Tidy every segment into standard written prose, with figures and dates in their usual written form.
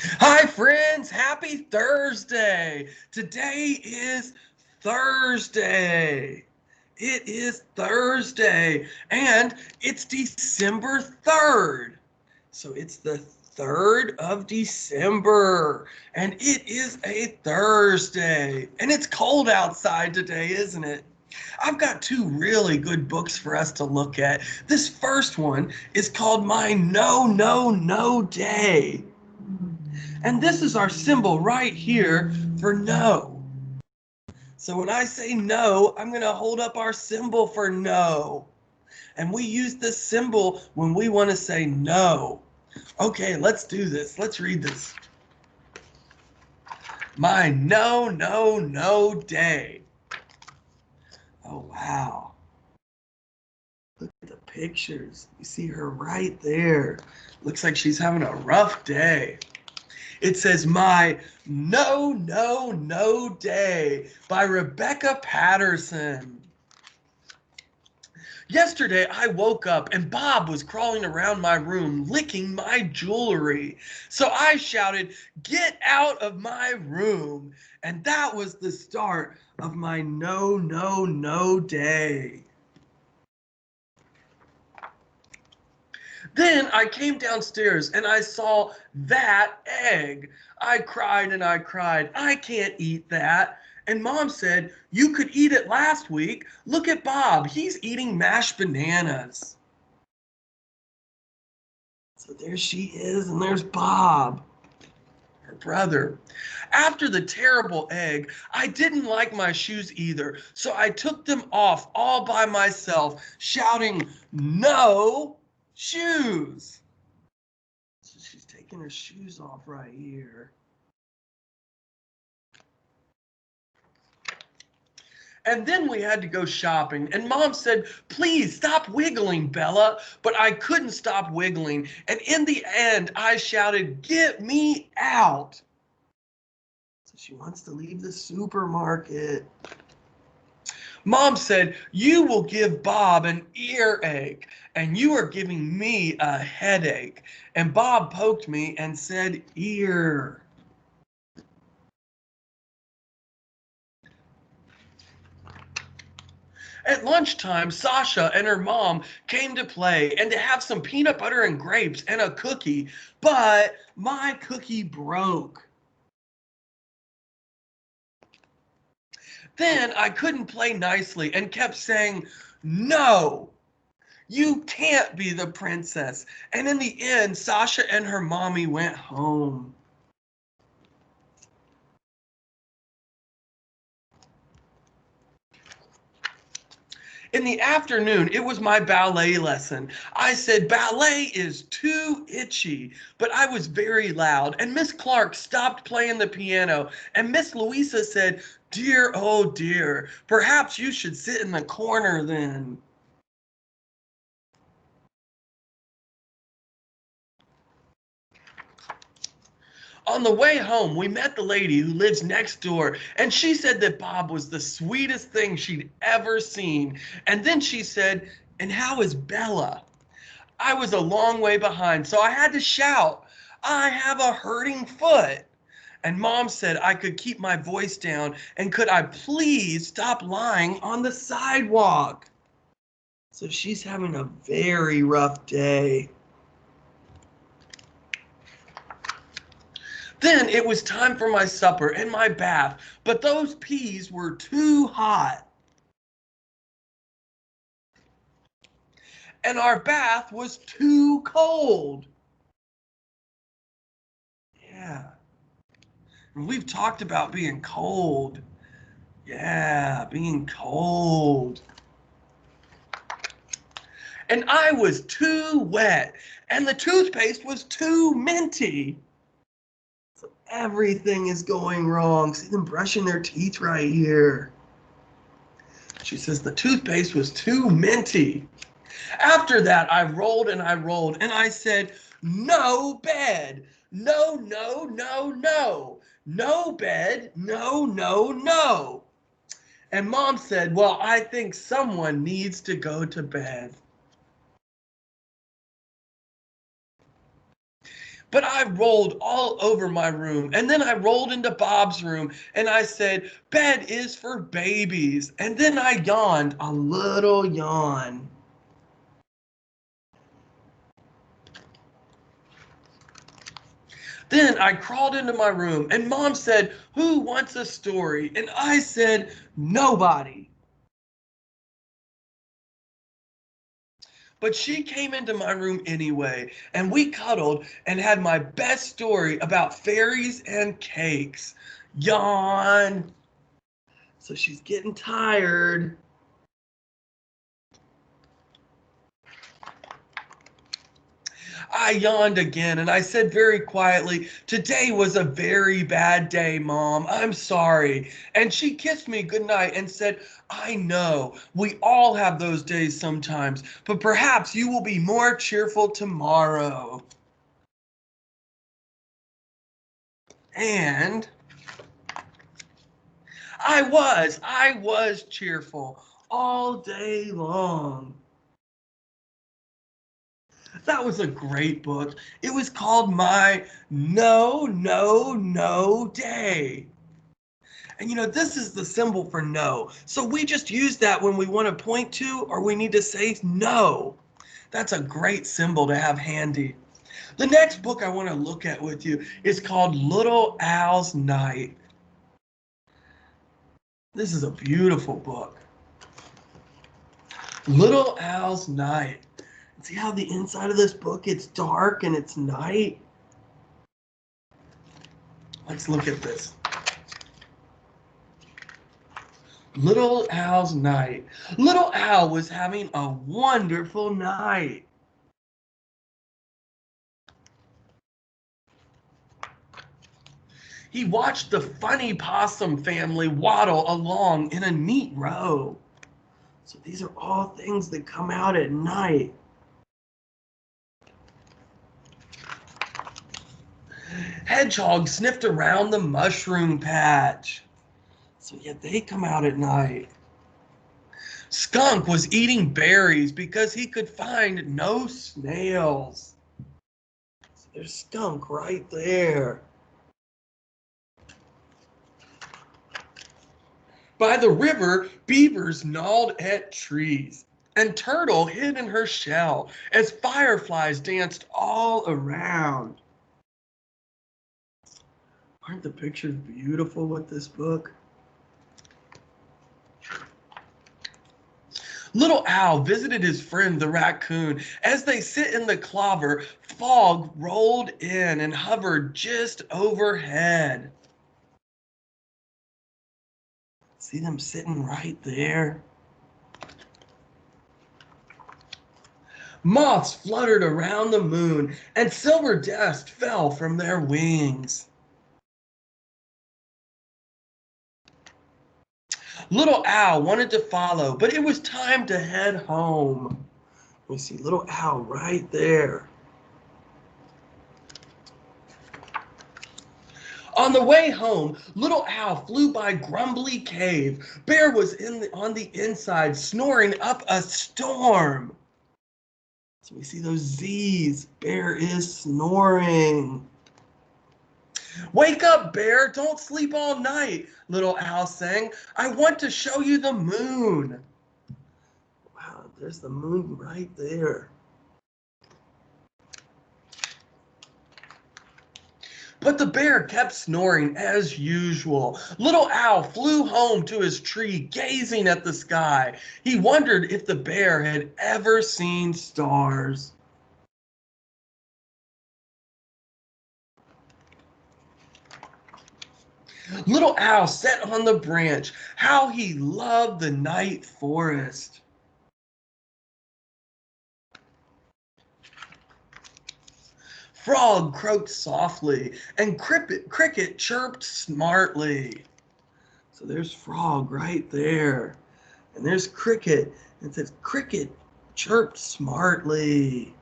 Hi, friends. Happy Thursday. Today is Thursday. It is Thursday, and it's December 3rd. So it's the 3rd of December, and it is a Thursday. And it's cold outside today, isn't it? I've got two really good books for us to look at. This first one is called My No, No, No Day. And this is our symbol right here for no. So when I say no, I'm going to hold up our symbol for no. And we use this symbol when we want to say no. Okay, let's do this. Let's read this. My no, no, no day. Oh, wow. Look at the pictures. You see her right there. Looks like she's having a rough day. It says My No, No, No Day by Rebecca Patterson. Yesterday, I woke up and Bob was crawling around my room licking my jewelry. So I shouted, "Get out of my room!" And that was the start of my no, no, no day. Then I came downstairs and I saw that egg. I cried and I cried. I can't eat that. And Mom said, "You could eat it last week. Look at Bob. He's eating mashed bananas." So there she is, and there's Bob, her brother. After the terrible egg, I didn't like my shoes either. So I took them off all by myself, shouting, "No shoes!" So she's taking her shoes off right here. And then we had to go shopping. And Mom said, "Please stop wiggling, Bella." But I couldn't stop wiggling. And in the end, I shouted, "Get me out." So she wants to leave the supermarket. Mom said, "You will give Bob an earache, and you are giving me a headache." And Bob poked me and said, "Ear." At lunchtime, Sasha and her mom came to play and to have some peanut butter and grapes and a cookie, but my cookie broke. Then I couldn't play nicely and kept saying, "No, you can't be the princess." And in the end, Sasha and her mommy went home. In the afternoon, it was my ballet lesson. I said, "Ballet is too itchy," but I was very loud, and Miss Clark stopped playing the piano, and Miss Louisa said, "Dear, oh dear, perhaps you should sit in the corner then." On the way home, we met the lady who lives next door, and she said that Bob was the sweetest thing she'd ever seen. And then she said, "And how is Bella?" I was a long way behind, so I had to shout, "I have a hurting foot." And Mom said I could keep my voice down, and could I please stop lying on the sidewalk? So she's having a very rough day. Then it was time for my supper and my bath, but those peas were too hot. And our bath was too cold. Yeah. And we've talked about being cold. Yeah, being cold. And I was too wet, and the toothpaste was too minty. So everything is going wrong. See them brushing their teeth right here. She says the toothpaste was too minty. After that, I rolled and I rolled, and I said, "No bed. No, no, no, no. No bed. No, no, no." And Mom said, "Well, I think someone needs to go to bed." but I rolled all over my room. And then I rolled into Bob's room and I said, bed is for babies. And then I yawned a little yawn. Then I crawled into my room and Mom said, who wants a story? And I said, nobody. But she came into my room anyway, and we cuddled and had my best story about fairies and cakes. Yawn. So she's getting tired. I yawned again and I said very quietly, today was a very bad day, Mom. I'm sorry. And she kissed me goodnight and said, I know we all have those days sometimes, but perhaps you will be more cheerful tomorrow. And I was cheerful all day long. That was a great book. It was called My No, No, No Day. And you know, this is the symbol for no. So we just use that when we want to point to or we need to say no. That's a great symbol to have handy. The next book I want to look at with you is called Little Owl's Night. This is a beautiful book. Little Owl's Night. See how the inside of this book, it's dark and it's night? Let's look at this. Little Owl's Night. Little Owl was having a wonderful night. He watched the funny possum family waddle along in a neat row. So these are all things that come out at night. Hedgehog sniffed around the mushroom patch. So yeah, they come out at night. Skunk was eating berries because he could find no snails. So there's Skunk right there. By the river, beavers gnawed at trees, and Turtle hid in her shell as fireflies danced all around. Aren't the pictures beautiful with this book? Little Owl visited his friend the raccoon. As they sit in the clover, fog rolled in and hovered just overhead. See them sitting right there? Moths fluttered around the moon, and silver dust fell from their wings. Little Owl wanted to follow, but it was time to head home. We see Little Owl right there. On the way home, Little Owl flew by Grumbly Cave. Bear was on the inside, snoring up a storm. So we see those Z's. Bear is snoring. Wake up, Bear. Don't sleep all night, Little Owl sang. I want to show you the moon. Wow, there's the moon right there. But the bear kept snoring as usual. Little Owl flew home to his tree, gazing at the sky. He wondered if the bear had ever seen stars. Little Owl sat on the branch. How he loved the night forest. Frog croaked softly, and Cricket chirped smartly. So there's Frog right there. And there's Cricket. And it says, Cricket chirped smartly.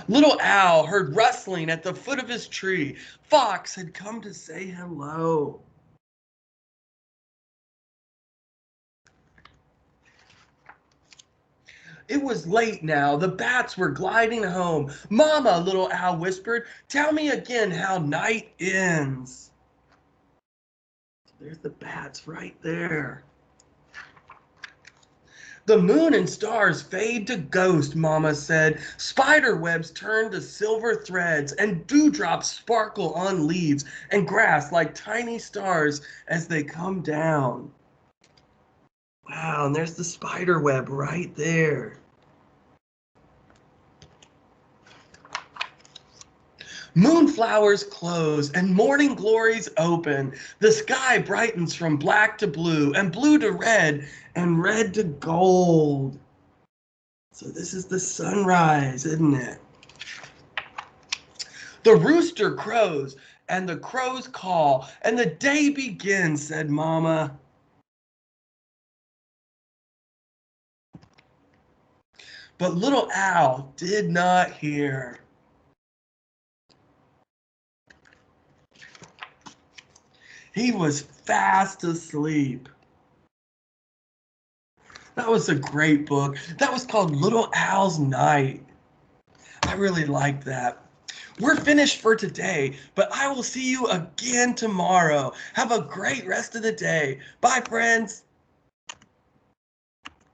Little Owl heard rustling at the foot of his tree. Fox had come to say hello. It was late now. The bats were gliding home. Mama, little owl whispered, tell me again how night ends. There's the bats right there. The moon and stars fade to ghost, Mama said. Spider webs turn to silver threads, and dewdrops sparkle on leaves and grass like tiny stars as they come down. Wow, and there's the spider web right there. Moonflowers close and morning glories open. The sky brightens from black to blue and blue to red and red to gold. So this is the sunrise, isn't it? The rooster crows and the crows call and the day begins, said Mama. But little owl did not hear. He was fast asleep. That was a great book. That was called Little Owl's Night. I really liked that. We're finished for today, but I will see you again tomorrow. Have a great rest of the day. Bye, friends.